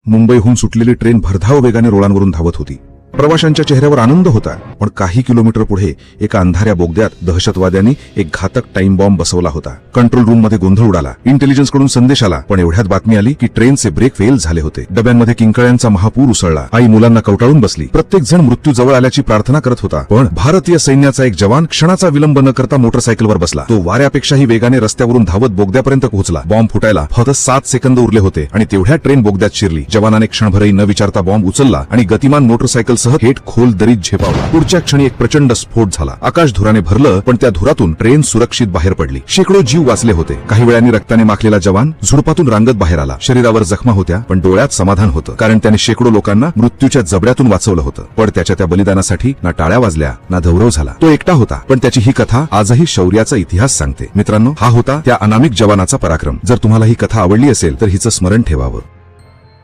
मुंबईहून सुटलेली ट्रेन भरधाव वेगाने रुळांवरून धावत होती. प्रवाशांच्या चेहऱ्यावर आनंद होता, पण काही किलोमीटर पुढे एका अंधाऱ्या बोगद्यात दहशतवाद्यांनी एक घातक टाइम बॉम्ब बसवला होता. कंट्रोल रूम मध्ये गोंधळ उडाला. इंटेलिजन्स कडून संदेश आला, पण एवढ्यात बातमी आली की ट्रेनचे ब्रेक फेल झाले होते. डब्यांमध्ये किंकाळ्यांचा महापूर उसळला. आई मुलांना कवटाळून बसली. प्रत्येक जण मृत्यू जवळ आल्याची प्रार्थना करत होता. पण भारतीय सैन्याचा एक जवान क्षणाचा विलंब न करता मोटरसायकलवर बसला. तो वाऱ्यापेक्षाही वेगाने रस्त्यावरून धावत बोगद्यापर्यंत पोहोचला. बॉम्ब फुटायला फक्त 7 सेकंद उरले होते आणि तेवढ्या ट्रेन बोगद्यात शिरली. जवानाने क्षणभरही न विचारता बॉम्ब उचलला आणि गतिमान मोटरसायकल सह थेट खोल दरीत झेपावला. पुढच्या क्षणी एक प्रचंड स्फोट झाला. आकाश धुराने भरलं, पण त्या धुरातून ट्रेन सुरक्षित बाहेर पडली. शेकडो जीव वाचले होते. काही वेळांनी रक्ताने माखलेला जवान झुडपातून रांगत बाहेर आला. शरीरावर जखमा होत्या, पण डोळ्यात समाधान होतं, कारण त्याने शेकडो लोकांना मृत्यूच्या जबड्यातून वाचवलं होतं. पण त्याच्या त्या बलिदानासाठी ना टाळ्या वाजल्या ना गौरव झाला. तो एकटा होता, पण त्याची ही कथा आजही शौर्याचा इतिहास सांगते. मित्रांनो, हा होता त्या अनामिक जवानाचा पराक्रम. जर तुम्हाला ही कथा आवडली असेल तर हिचं स्मरण ठेवावं.